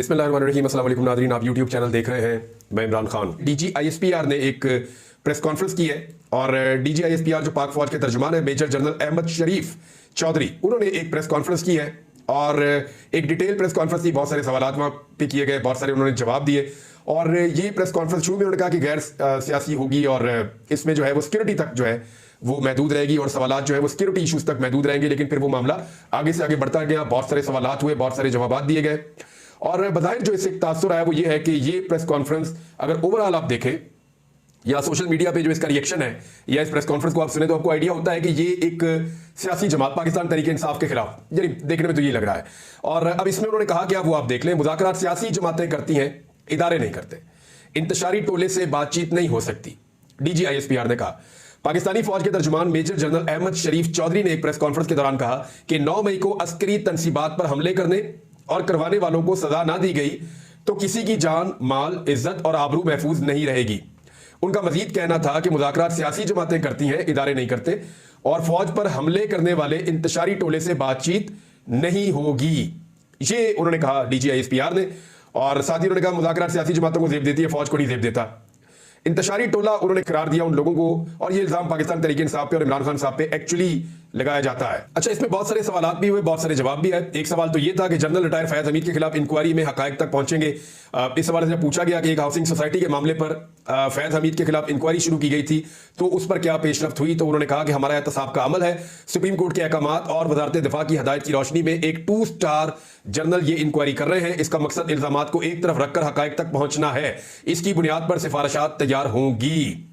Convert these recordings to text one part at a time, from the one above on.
बिस्मिल्लाहिर्रहमानिर्रहीम। अस्सलाम वालेकुम नाज़रीन, आप यूट्यूब चैनल देख रहे हैं। मैं इमरान खान। डीजी आईएसपीआर ने एक प्रेस कॉन्फ्रेंस की है और डीजी आईएसपीआर जो पाक फौज के तर्जुमान है मेजर जनरल अहमद शरीफ चौधरी, उन्होंने एक प्रेस कॉन्फ्रेंस की है और एक डिटेल प्रेस कॉन्फ्रेंस थी। बहुत सारे सवाल वहाँ पे किए गए, बहुत सारे उन्होंने जवाब दिए और ये प्रेस कॉन्फ्रेंस शुरू में उन्होंने कहा कि गैर सियासी होगी और इसमें जो है वो सिक्योरिटी तक जो है वो महदूद रहेगी और सवालात जो है वो सिक्योरिटी इश्यूज तक महदूद रहेंगे। लेकिन फिर वो मामला आगे से आगे बढ़ता गया, बहुत सारे सवालात हुए, बहुत सारे जवाब दिए गए और बज़ाहिर जो इससे एक तासुर आया वो ये है कि ये प्रेस कॉन्फ्रेंस अगर ओवरऑल आप देखें या सोशल मीडिया पे जो इसका रिएक्शन है या इस प्रेस कॉन्फ्रेंस को आप सुने तो आपको आइडिया होता है कि ये एक सियासी जमात पाकिस्तान तहरीक इंसाफ के खिलाफ, यानी देखने में तो ये लग रहा है। और अब इसमें उन्होंने कहा कि वो आप देख लें, मुज़ाकरात सियासी जमातें करती हैं, इदारे नहीं करते, इंतशारी टोले से बातचीत नहीं हो सकती, डीजी आईएसपीआर ने कहा। पाकिस्तानी फौज के तर्जुमान मेजर जनरल अहमद शरीफ चौधरी ने एक प्रेस कॉन्फ्रेंस के दौरान कहा कि 9 मई को अस्करी तनसीबात पर हमले करने और करवाने वालों को सजा ना दी गई तो किसी की जान, माल, इज्जत और आबरू महफूज नहीं रहेगी। उनका मजीद कहना था कि मुज़ाकरात सियासी जमातें करती हैं, इदारे नहीं करते और फौज पर हमले करने वाले इंतशारी टोले से बातचीत नहीं होगी। ये उन्होंने कहा डीजी आईएसपीआर ने। और साथ ही उन्होंने कहा मुज़ाकरात सियासी जमातों को जेब देती है, फौज को नहीं जेब देता। इंतशारी टोला उन्होंने करार दिया उन लोगों को और ये इल्जाम पाकिस्तान तहरीक इंसाफ पे और इमरान खान साहब पे एक्चुअली लगाया जाता है। अच्छा, इसमें बहुत सारे सवाल भी हुए, बहुत सारे जवाब भी आए। एक सवाल तो ये था कि जनरल रिटायर फैज हमीद के खिलाफ इंक्वायरी में हकायक तक पहुंचेंगे। इस सवाल से पूछा गया कि एक हाउसिंग सोसाइटी के मामले पर फैज हमीद के खिलाफ इंक्वायरी शुरू की गई थी तो उस पर क्या पेशरफ्त हुई, तो उन्होंने कहा कि हमारा एहतसाब का अमल है, सुप्रीम कोर्ट के अहकामात और वजारत दिफा की हदायत की रोशनी में एक 2 स्टार जनरल ये इंक्वायरी कर रहे हैं। इसका मकसद इल्जामात को एक तरफ रखकर हकायक तक पहुंचना है, इसकी बुनियाद पर सिफारिशात तैयार होंगी।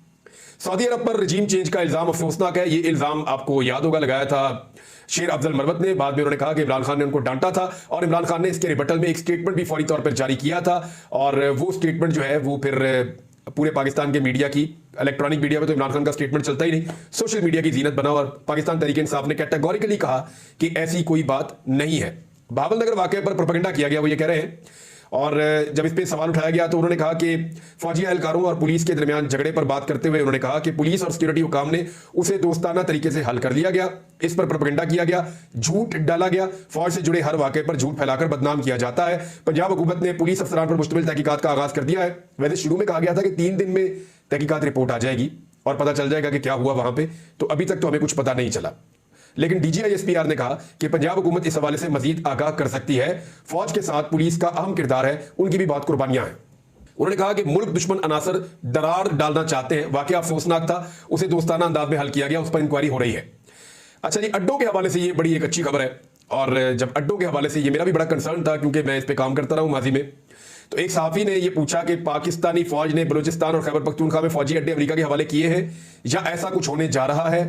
सऊदी अरब पर रजीम चेंज का इल्जाम अफसोसनाक है। ये इल्जाम आपको याद होगा लगाया था शेर अफजल मरवत ने। बाद में उन्होंने कहा कि इमरान खान ने उनको डांटा था और इमरान खान ने इसके रिबटल में एक स्टेटमेंट भी फौरी तौर पर जारी किया था और वो स्टेटमेंट जो है वो फिर पूरे पाकिस्तान के मीडिया की, इलेक्ट्रॉनिक मीडिया में तो इमरान खान का स्टेटमेंट चलता ही नहीं, सोशल मीडिया की जीनत बना और पाकिस्तान तहरीक इंसाफ ने कैटेगोरिकली कहा कि ऐसी कोई बात नहीं है। भावल नगर वाकये पर प्रोपेगेंडा किया गया, वो ये कह रहे हैं। और जब इस पे सवाल उठाया गया तो उन्होंने कहा कि फौजी एहलकारों और पुलिस के दरमियान झगड़े पर बात करते हुए उन्होंने कहा कि पुलिस और सिक्योरिटी हुकाम ने उसे दोस्ताना तरीके से हल कर लिया गया। इस पर प्रोपेगेंडा किया गया, झूठ डाला गया, फौज से जुड़े हर वाक़े पर झूठ फैलाकर बदनाम किया जाता है। पंजाब हुकूमत ने पुलिस अफसरान पर मुश्तमिल तहकीकात का आगाज कर दिया है। वैसे शुरू में कहा गया था कि 3 दिन में तहकीकात रिपोर्ट आ जाएगी और पता चल जाएगा कि क्या हुआ वहां पे, तो अभी तक तो हमें कुछ पता नहीं चला। लेकिन डीजी आईएसपीआर ने कहा कि पंजाब हुकूमत इस हवाले से मजीद आगाह कर सकती है। फौज के साथ पुलिस का अहम किरदार है, उनकी भी बहुत कुर्बानियां हैं। उन्होंने कहा कि मुल्क दुश्मन अनासर दरार डालना चाहते हैं, वाकया अफसोसनाक था, उसे दोस्ताना अंदाज में हल किया गया, उस पर इंक्वायरी हो रही है। अच्छा जी, अड्डों के हवाले से ये बड़ी एक अच्छी खबर है और जब अड्डों के हवाले से ये मेरा भी बड़ा कंसर्न था क्योंकि मैं इस पर काम करता रहा हूं माजी में। तो एक सहाफी ने यह पूछा कि पाकिस्तानी फौज ने बलूचिस्तान और खैबर पख्तूनख्वा में फौजी अड्डे अमेरिका के हवाले किए हैं या ऐसा कुछ होने जा रहा है।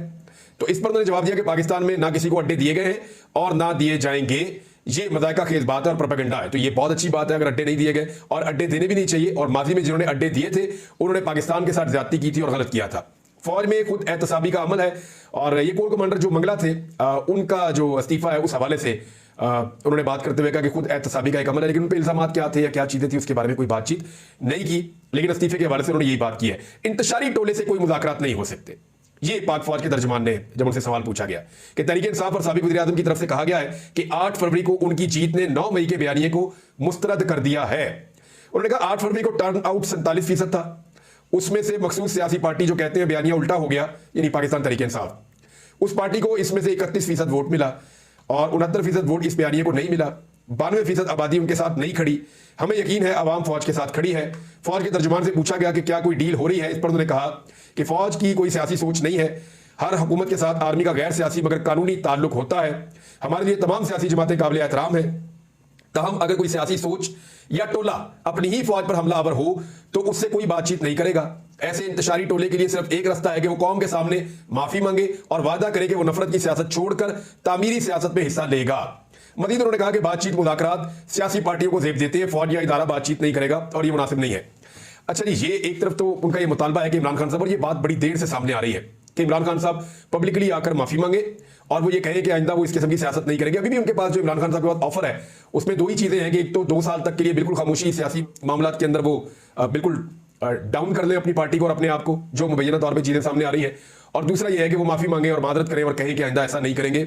तो इस पर उन्होंने जवाब दिया कि पाकिस्तान में ना किसी को अड्डे दिए गए हैं और ना दिए जाएंगे। ये मजाका खेज बात है और प्रोपेगेंडा है। तो ये बहुत अच्छी बात है अगर अड्डे नहीं दिए गए, और अड्डे देने भी नहीं चाहिए। और माजी में जिन्होंने अड्डे दिए थे उन्होंने पाकिस्तान के साथ ज्यादती की थी और गलत किया था। फौज में खुद एहतसाबी का अमल है और ये कोर कमांडर जो मंगला थे उनका जो इस्तीफा है उस हवाले से उन्होंने बात करते हुए कहा कि खुद एहतसाबी का एक अमल है, लेकिन उन पर इल्जाम क्या थे या क्या चीजें थी उसके बारे में कोई बातचीत नहीं की। लेकिन इस्तीफे के हवाले से उन्होंने यही बात की है, इंतशारी टोले से कोई मुज़ाकरात नहीं हो सकते। ये पाक फौज के तर्जुमान ने जब उनसे सवाल पूछा गया कि तहरीक इंसाफ और साबिक वज़ीर आज़म की तरफ से कहा गया है कि 8 फरवरी को उनकी जीत ने 9 मई के बयानिए को मुस्तरद कर दिया है। उन्होंने कहा 8 फरवरी को टर्न आउट 47% था, उसमें से मखसूस सियासी पार्टी जो कहते हैं बयानिया उल्टा हो गया, यानी पाकिस्तान तहरीक इंसाफ, उस पार्टी को इसमें से 31% वोट मिला और 69% वोट इस बयानिए को नहीं मिला। 92% आबादी उनके साथ नहीं खड़ी। हमें यकीन है अवाम फौज के साथ खड़ी है। फौज के तर्जुमान से पूछा गया कि क्या कोई डील हो रही है, इस पर उन्होंने कहा कि फौज की कोई सियासी सोच नहीं है, हर हुकूमत के साथ आर्मी का गैर सियासी मगर कानूनी ताल्लुक होता है। हमारे लिए तमाम सियासी जमातें काबिल एहतराम है, तहम अगर कोई सियासी सोच या टोला अपनी ही फौज पर हमलावर हो तो उससे कोई बातचीत नहीं करेगा। ऐसे इंतशारी टोले के लिए सिर्फ एक रास्ता है कि वो कौम के सामने माफी मांगे और वादा करे कि वो नफरत की सियासत छोड़कर तामीरी सियासत में हिस्सा लेगा। मजीद उन्होंने कहा कि बातचीत, मुज़ाकरात सियासी पार्टियों को जेब देते हैं, फौज या इदारा बातचीत नहीं करेगा और ये मुनासिब नहीं है। अच्छा जी, ये एक तरफ तो उनका ये मुतालबा है कि इमरान खान साहब, और ये बात बड़ी देर से सामने आ रही है कि इमरान खान साहब पब्लिकली आकर माफी मांगे और वो ये कहें कि आइंदा वो इस किस्म की सियासत नहीं करेंगे। अभी भी उनके पास जो इमरान खान साहब के पास ऑफर है उसमें 2 ही चीजें हैं कि एक तो 2 साल तक के लिए बिल्कुल खामोशी सियासी मामला के अंदर वो बिल्कुल डाउन कर लें अपनी पार्टी को और अपने आप को, जो मुबैना तौर पर चीजें सामने आ रही है, और दूसरा यह है कि वो माफी मांगे और मादरत करें और कहें कि आइंदा ऐसा नहीं करेंगे।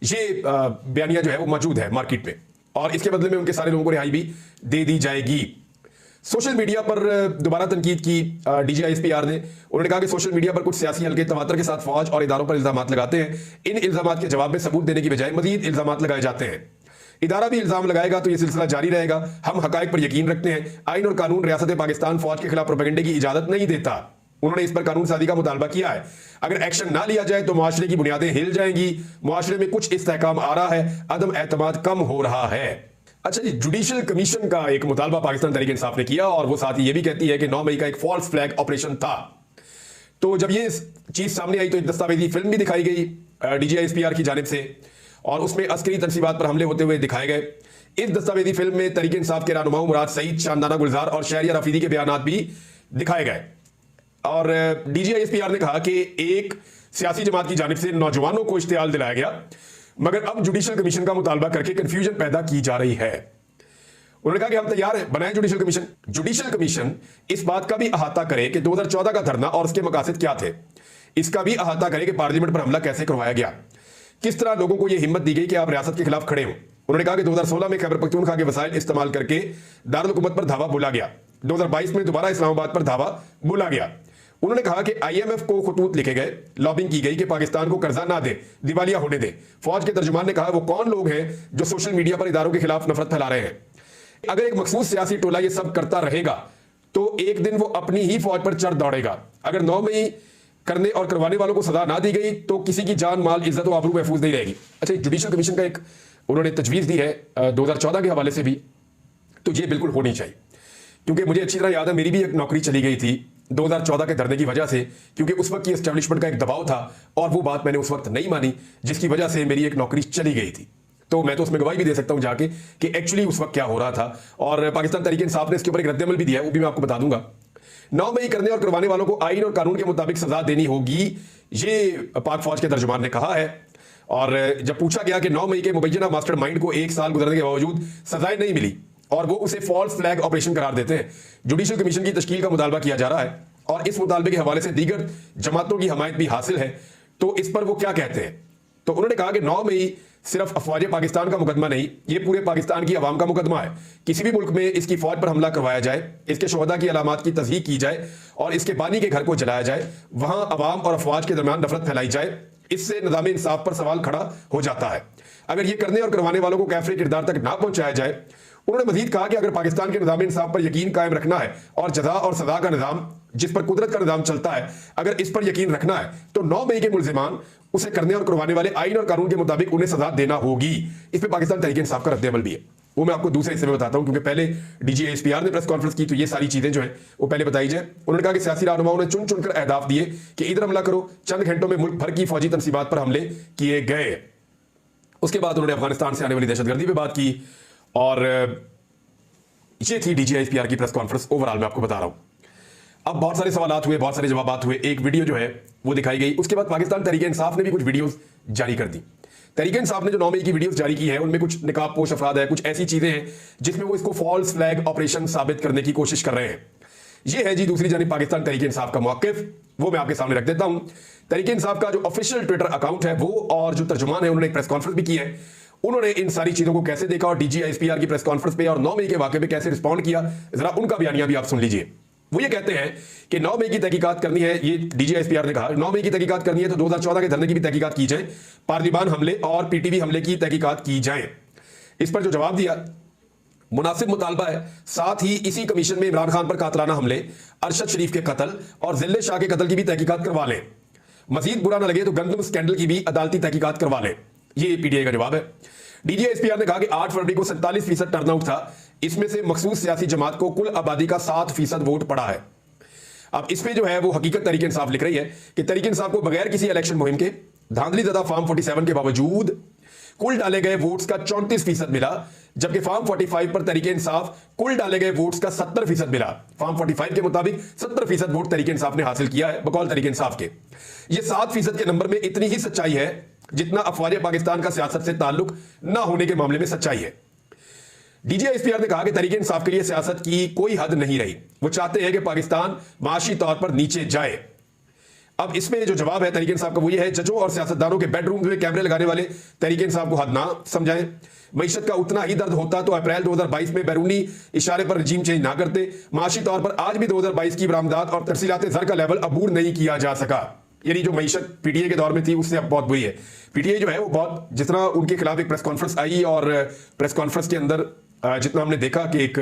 ये बयानिया जो है वो मौजूद है मार्केट में। और इसके बदले में उनके सारे लोगों को रिहाई भी दे दी जाएगी। सोशल मीडिया पर दोबारा तनकीद की डीजीआईएसपीआर ने। उन्होंने कहा कि सोशल मीडिया पर कुछ सियासी हल्के तवातर के साथ फौज और इदारों पर इल्जाम लगाते हैं। इन इल्जाम के जवाब में सबूत देने की बजाय मजीद इल्जाम लगाए जाते हैं। इदारा भी इल्जाम लगाएगा तो यह सिलसिला जारी रहेगा। हम हकायक पर यकीन रखते हैं। आइन और कानून रियासत पाकिस्तान फौज के खिलाफ प्रोपेगेंडे की इजाजत नहीं देता। उन्होंने इस पर कानून साजी का मुतालबा किया है। अगर एक्शन ना लिया जाए तो मुआशरे की बुनियादें हिल जाएंगी। मुआशरे में कुछ इस्तेहकाम आ रहा है, अदम एतमाद कम हो रहा है। अच्छा जी, जुडिशल कमीशन का एक मुतालबा पाकिस्तान तहरीक इंसाफ ने किया और वो साथ ही ये भी कहती है कि 9 मई का एक फॉल्स फ्लैग ऑपरेशन था। तो जब ये चीज सामने आई तो एक दस्तावेजी फिल्म भी दिखाई गई डीजीआईएसपीआर की जानिब से और उसमें अस्करी तनसीबात पर हमले होते हुए दिखाए गए। इस दस्तावेजी फिल्म में तहरीक इंसाफ के रहनुमाओं मुराद सईद, शानदाना गुलजार और शहरिया रफीदी के बयान भी दिखाए गए। और डीजीआईएसपीआर ने कहा कि एक सियासी जमात की जानिब से नौजवानों को इश्तियाल दिलाया गया, मगर अब जुडिशल कमीशन का मुतालबा करके कंफ्यूजन पैदा की जा रही है। उन्होंने कहा कि हम तैयार हैं, बनाएं जुडिशल कमीशन। जुडिशल कमीशन इस बात का भी अहाता करे कि 2014 का धरना और उसके मकासद क्या थे। इसका भी अहाता करे कि पार्लियामेंट पर हमला कैसे करवाया गया, किस तरह लोगों को यह हिम्मत दी गई कि आप रियासत के खिलाफ खड़े हो। उन्होंने कहा कि 2016 में खैबर पख्तूनख्वा के वसाइल इस्तेमाल करके दारुल हुकूमत पर धावा बोला गया। 2022 में दोबारा इस्लामाबाद पर धावा बोला गया। उन्होंने कहा कि आईएमएफ को खतूत लिखे गए, लॉबिंग की गई कि पाकिस्तान को कर्जा ना दे, दिवालिया होने दे। फौज के तर्जुमान ने कहा वो कौन लोग हैं जो सोशल मीडिया पर इदारों के खिलाफ नफरत फैला रहे हैं। अगर एक मखसूस सियासी टोला ये सब करता रहेगा तो एक दिन वो अपनी ही फौज पर चढ़ दौड़ेगा। अगर 9 मई करने और करवाने वालों को सजा ना दी गई तो किसी की जान, माल, इज्जत और आबरू महफूज नहीं रहेगी। अच्छा, जुडिशल कमीशन का एक उन्होंने तजवीज़ दी है 2014 के हवाले से भी, तो ये बिल्कुल होनी चाहिए। क्योंकि मुझे अच्छी तरह याद है मेरी भी एक नौकरी चली गई थी 2014 के धरने की वजह से, क्योंकि उस वक्त की एस्टेब्लिशमेंट का एक दबाव था और वो बात मैंने उस वक्त नहीं मानी, जिसकी वजह से मेरी एक नौकरी चली गई थी। तो मैं तो उसमें गवाही भी दे सकता हूं जाके कि एक्चुअली उस वक्त क्या हो रहा था। और पाकिस्तान तहरीक इंसाफ ने इसके ऊपर एक रद्दअमल भी दिया है, वो भी मैं आपको बता दूंगा। 9 मई करने और करवाने वालों को आइन और कानून के मुताबिक सजा देनी होगी, ये पाक फौज के तर्जुमान ने कहा है। और जब पूछा गया कि 9 मई के मुबैना मास्टर माइंड को 1 साल गुजरने के बावजूद सजाएं नहीं मिली और वो उसे फॉल्स फ्लैग ऑपरेशन करार देते हैं, जुडिशल कमीशन की तश्कील का मुतालबा किया जा रहा है और इस मुतालबे के हवाले से दीगर जमातों की हमायत भी हासिल है। तो इस पर वो क्या कहते हैं? तो उन्होंने कहा कि 9 मई सिर्फ अफवाज पाकिस्तान का मुकदमा नहीं, ये पूरे पाकिस्तान की आवाम का मुकदमा है। किसी भी मुल्क में इसकी फौज पर हमला करवाया जाए, इसके शोहदा की अलामात की तस्दीक की जाए और इसके बानी के घर को जलाया जाए, वहां अवाम और अफवाज के दरमियान नफरत फैलाई जाए, इससे निज़ाम इंसाफ पर सवाल खड़ा हो जाता है। अगर ये करने और करवाने वालों को कैफरे किरदार तक ना पहुंचाया जाए। उन्होंने मजीद कहा कि अगर पाकिस्तान के निज़ाम इंसाफ पर यकीन कायम रखना है और जजा और सजा का निज़ाम, जिस पर कुदरत का निज़ाम चलता है, अगर इस पर यकीन रखना है तो 9 मई के मुल्जिमान उसे करने और करवाने वाले आइन और कानून के मुताबिक उन्हें सजा देना होगी। इस पर पाकिस्तान तहरीक इंसाफ का रद्द अमल भी है, वो मैं आपको दूसरे हिस्से में बताता हूं, क्योंकि पहले डीजीआईएसपीआर ने प्रेस कॉन्फ्रेंस की तो ये सारी चीजें जो है वो पहले बताई जाए। उन्होंने कहा कि सियासी रहनुमाओं ने चुन चुनकर अहदाफ दिए कि इधर हमला करो। चंद घंटों में मुल्क भर की फौजी तनसीबात पर हमले किए गए। उसके बाद उन्होंने अफगानिस्तान से आने वाली दहशतगर्दी पर बात की और ये थी डीजीआईएसपीआर की प्रेस कॉन्फ्रेंस। ओवरऑल मैं आपको बता रहा हूं। अब बहुत सारे सवालात हुए, बहुत सारे जवाबात हुए, एक वीडियो जो है वो दिखाई गई। उसके बाद पाकिस्तान तहरीक इंसाफ ने भी कुछ वीडियोस जारी कर दी। तहरीक इंसाफ ने जो 9 मई की वीडियोस जारी की है उनमें कुछ निकाब पोश अफराद है, कुछ ऐसी चीजें हैं जिसमें वो इसको फॉल्स फ्लैग ऑपरेशन साबित करने की कोशिश कर रहे हैं। ये है जी दूसरी जानिब पाकिस्तान तहरीक इंसाफ का मौक़िफ़, वो मैं आपके सामने रख देता हूं। तहरीक इंसाफ का जो ऑफिशियल ट्विटर अकाउंट है वो और जो तर्जुमान है उन्होंने एक प्रेस कॉन्फ्रेंस भी की है। उन्होंने इन सारी चीजों को कैसे देखा और डीजीआईएसपीआर की प्रेस कॉन्फ्रेंस पे और 9 मई के वाकये पे कैसे रिस्पॉन्ड किया, जरा उनका बयानिया भी आप सुन लीजिए। वो ये कहते हैं कि 9 मई की तहकीकात करनी है, ये डीजीआईएसपीआर ने कहा 9 मई की तहकीकात करनी है तो 2014 के धरने की भी तहकीकात की जाए, पार्लियामान हमले और पीटीवी हमले की तहकीकात की जाए। इस पर जो जवाब दिया, मुनासिब मुतालबा है। साथ ही इसी कमीशन में इमरान खान पर कातलाना हमले, अरशद शरीफ के कत्ल और जिल्ले शाह के कत्ल की भी तहकीकात करवा लें। मजीद बुरा ना लगे तो गंदम स्कैंडल की भी अदालती तहकीकात करवा लें। ये पीटीआई का जवाब है। डीजीआईएसपीआर ने कहा कि 8 फरवरी को 47% टर्नआउट था, इसमें से मखसूस सियासी जमात को कुल आबादी का 7% वोट पड़ा है। अब इसमें जो है वो हकीकत तहरीक इंसाफ लिख रही है कि तहरीक इंसाफ को बगैर किसी इलेक्शन मुहिम के धांधली ज़दा फॉर्म 47 के बावजूद कुल डाले गए वोट्स का 34% मिला, जबकि फॉर्म 45 पर तहरीक इंसाफ कुल डाले गए वोट्स का 70% मिला। फॉर्म 45 के मुताबिक 70% वोट तहरीक इंसाफ ने हासिल किया है बकौल तहरीक इंसाफ के। ये 7% के नंबर में इतनी ही सच्चाई है जितना अफवाज पाकिस्तान का सियासत से ताल्लुक न होने के मामले में सच्चाई है। डीजीआईएसपीआर ने कहा कि तहरीक इंसाफ के लिए सियासत की कोई हद नहीं रही। वो चाहते हैं कि पाकिस्तान माशी तौर पर नीचे जाए। अब इसमें जो जवाब है तहरीक इंसाफ का वो ये है, जजों और सियासतदानों के बेडरूम में कैमरे लगाने वाले तहरीक इंसाफ को हद ना समझाएं। मईशत का उतना ही दर्द होता तो अप्रैल 2022 में बैरूनी इशारे पर रजीम चेंज ना करते। माशी तौर पर आज भी 2022 की बरामदात और तरसीलात ज़र का लेवल अबूर नहीं किया जा सका। यानी जो मईशत पीटीए के दौर में थी उससे अब बहुत बुरी है। पीटीए जो है वो बहुत, जितना उनके खिलाफ एक प्रेस कॉन्फ्रेंस आई और प्रेस कॉन्फ्रेंस के अंदर जितना हमने देखा कि एक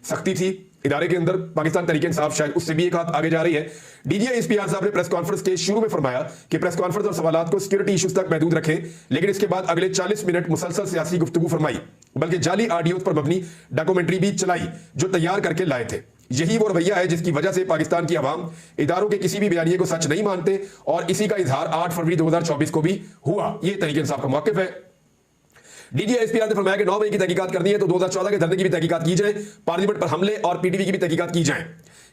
सख्ती थी इदारे के अंदर, पाकिस्तान तहरीक इंसाफ शायद उससे भी एक हाथ आगे जा रही है। डीजीआईएसपीआर साहब ने प्रेस कॉन्फ्रेंस के शुरू में फरमाया कि प्रेस कॉन्फ्रेंस और सवालात को सिक्योरिटी इश्यूज तक महदूद रखें, लेकिन इसके बाद अगले 40 मिनट मुसलसल सियासी गुफ्तगू फरमाई, बल्कि जाली ऑडियोज पर मबनी डॉक्यूमेंट्री भी चलाई जो तैयार करके लाए थे। यही वो रवैया है जिसकी वजह से पाकिस्तान की आवाम इदारों के किसी भी बयानिए को सच नहीं मानते और इसी का इजहार 8 फरवरी 2024 को भी हुआ। ये तहरीक इंसाफ का मौक़िफ़ है। डीजीआईएसपीआर ने फरमाया कि 9 मई की तहकीकात करनी है तो 2014 के धरने की भी तहकीकात की जाए, पार्लियामेंट पर हमले और पीटीवी की भी तहकीकात की जाए।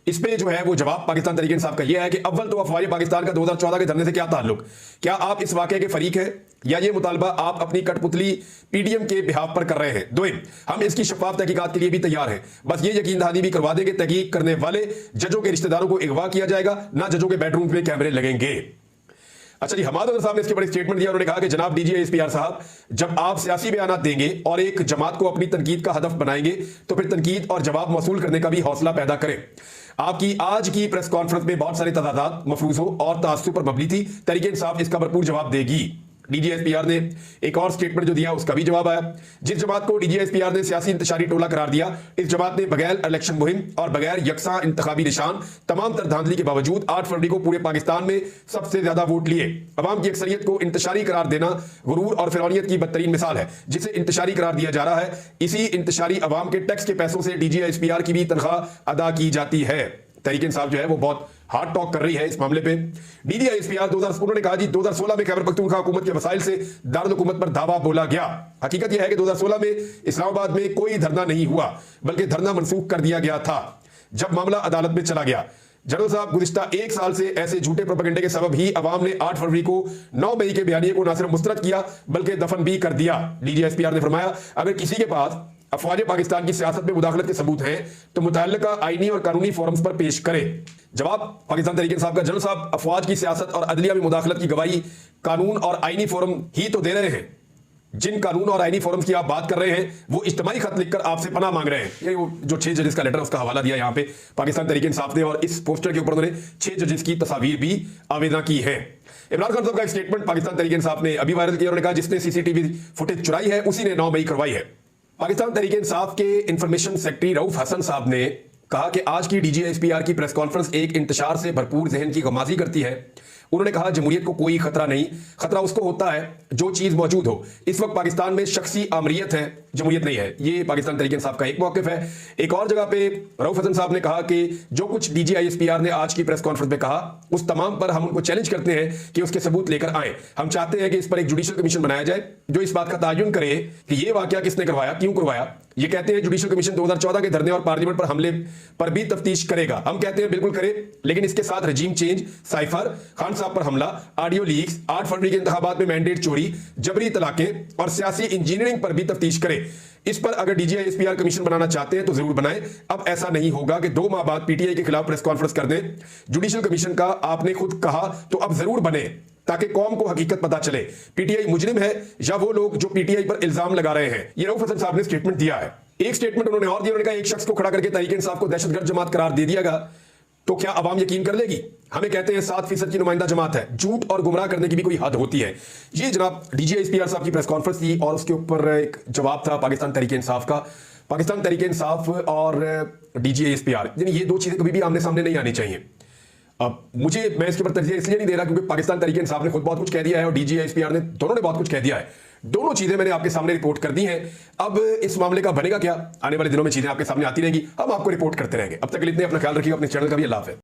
इस पे जो है वो जवाब पाकिस्तान तहरीक इंसाफ का यह है कि अव्वल तो अफवाह पाकिस्तान का 2014 के धरने से क्या ताल्लुक, क्या आप इस वाकये के फरीक हैं या ये मुतालबा आप अपनी कठपुतली पीडीएम के बिहाफ पर कर रहे हैं। दो, हम इसकी शफाफ तहकीकात के लिए भी तैयार हैं, बस ये यकीन दहानी भी करवा दें कि तहकीक करने वाले जजों के रिश्तेदारों को अगवा किया जाएगा, ना जजों के बेडरूम में कैमरे लगेंगे। अच्छा जी, हमाद अगर साहब ने इसके बड़े स्टेटमेंट दिया। उन्होंने कहा कि जनाब डीजीआईएसपीआर साहब, जब आप सियासी बयान देंगे और एक जमात को अपनी तनकीद का हदफ बनाएंगे तो फिर तनकीद और जवाब मौसूल करने का भी हौसला पैदा करें। आपकी आज की प्रेस कॉन्फ्रेंस में बहुत सारे तदादात, मफरूजों और तासुब पर मबनी थी। तहरीक इंसाफ इसका भरपूर जवाब देगी। डीजीआईएसपीआर ने एक और स्टेटमेंट जो दिया उसका भी जवाब आया। जिस जमात को डीजीआईएसपीआर ने सियासी इंतशारी टोला करार दिया, इस जमात ने बगैर इलेक्शन मुहिम और बगैर यकसा इंतखाबी निशान तमाम तर धांधली के बावजूद 8 फरवरी को पूरे पाकिस्तान में सबसे ज्यादा वोट लिए। अवाम की अक्सरियत को इंतशारी करार देना गुरूर और फिरौनियत की बदतरीन मिसाल है, जिसे इंतशारी करार दिया जा रहा है। इसी इंतशारी अवाम के टैक्स के पैसों से डीजीआईएसपीआर की भी तनख्वाह अदा की जाती है। तहरीक इंसाफ जो है वो बहुत हार्ड टॉक कर रही है इस मामले पे। डीजीआईएसपीआर उन्होंने कहा जी 2016 में खैबर पख्तूनख्वा हुकूमत के वसाइल से दारुल हुकूमत पर दावा बोला गया। हकीकत यह है कि 2016 में इस्लामाबाद में कोई धरना नहीं हुआ, बल्कि धरना मनसूख कर दिया गया था जब मामला अदालत में चला गया। जनरल साहब, गुज़िश्ता 1 साल से ऐसे झूठे प्रोपेगेंडे के सबब ही अवाम ने 8 फरवरी को 9 मई के बयानिए को न सिर्फ मुस्तरद किया बल्कि दफन भी कर दिया। डीजीआईएसपीआर ने फरमाया, अगर किसी के पास अफवाज पाकिस्तान की सियासत में मुदाखलत के सबूत हैं तो मुतल्लिका आईनी और कानूनी फोरम्स पर पेश करे। जवाब पाकिस्तान तहरीक इंसाफ का, जनरल साहब अफवाज की सियासत और अदलिया में मुदाखलत की गवाही कानून और आईनी फोरम ही तो दे रहे हैं। जिन कानून और आईनी फोरम्स की आप बात कर रहे हैं वो इज्तिमाई खत लिखकर आपसे पनाह मांग रहे हैं। ये वो जो 6 जजेस का लेटर उसका हवाला दिया यहाँ पे पाकिस्तान तहरीक इंसाफ ने, और इस पोस्टर के ऊपर उन्होंने 6 जजेस की तस्वीर भी आवेदन की है। इमरान खान साहब का एक स्टेटमेंट पाकिस्तान तहरीक इंसाफ ने अभी वायरल किया। उन्होंने कहा जिसने सीसीटीवी फुटेज चुराई है उसी ने 9 मई करवाई है। पाकिस्तान तहरीक इंसाफ के इंफॉर्मेशन सेक्रेटरी रऊफ हसन साहब ने कहा कि आज की डीजीआईएसपीआर की प्रेस कॉन्फ्रेंस एक इंतशार से भरपूर जहन की गमाजी करती है। उन्होंने कहा जमहूरियत को कोई खतरा नहीं, खतरा उसको होता है जो चीज मौजूद हो। इस वक्त पाकिस्तान में शख्सी आमरीयत है, जमहूरियत नहीं है। ये पाकिस्तान तहरीक इंसाफ का एक मौक़िफ़ है। एक और जगह पे रऊफ हसन साहब ने कहा कि जो कुछ डीजीआईएसपीआर ने आज की प्रेस कॉन्फ्रेंस में कहा उस तमाम पर हम उनको चैलेंज करते हैं कि उसके सबूत लेकर आए। हम चाहते हैं कि इस पर एक जुडिशल कमीशन बनाया जाए जो इस बात का तयन करे कि ये वाकया किसने करवाया, क्यों करवाया। ये कहते हैं जुडिशल कमीशन 2014 के धरने और पार्लियामेंट पर हमले पर भी तफ्तीश करेगा। हम कहते हैं बिल्कुल करे, लेकिन इसके साथ रजीम चेंज, साइफर, खान साहब पर हमला, ऑडियो लीक्स, 8 फरवरी के इंतखाबात में मैंडेट चोरी, जबरी तलाकें और सियासी इंजीनियरिंग पर भी तफ्तीश करे। इस पर अगर डीजीआईएसपीआर कमीशन बनाना चाहते हैं तो जरूर बनाएं। अब ऐसा नहीं होगा कि 2 माह बाद पीटीआई के खिलाफ प्रेस कॉन्फ्रेंस कर दें। जुडिशल कमीशन का आपने खुद कहा तो अब जरूर बने ताकि कौम को हकीकत पता चले पीटीआई मुजरिम है या वो लोग जो पीटीआई पर इल्जाम लगा रहे हैं। ये रऊफ हसन साहब ने स्टेटमेंट दिया है। एक स्टेटमेंट उन्होंने और दिया। उन्होंने कहा एक शख्स को खड़ा करके तहरीक इंसाफ को दहशतगर्द जमात करार दे दिया गया तो क्या अवाम यकीन कर लेगी? हमें कहते हैं 7% की नुमाइंदा जमात है। झूठ और गुमराह करने की भी कोई हद होती है। ये जनाब डीजीआईएसपीआर साहब की प्रेस कॉन्फ्रेंस थी और उसके ऊपर एक जवाब था पाकिस्तान तहरीक इंसाफ का। पाकिस्तान तहरीक इंसाफ और डीजीआईएसपीआर, यानी ये 2 चीजें कभी भी आमने सामने नहीं आनी चाहिए। अब मैं इसके ऊपर तरजीह इसलिए नहीं दे रहा क्योंकि पाकिस्तान तहरीक इंसाफ ने खुद बहुत कुछ कह दिया है और डीजीआईएसपीआर ने, दोनों ने बहुत कुछ कह दिया है। दोनों चीजें मैंने आपके सामने रिपोर्ट कर दी हैं। अब इस मामले का बनेगा क्या, आने वाले दिनों में चीजें आपके सामने आती रहेगी, हम आपको रिपोर्ट करते रहेंगे। अब तक के लिए इतने, अपना ख्याल रखिएगा, अपने चैनल का भी। अल्लाह हाफ़िज़।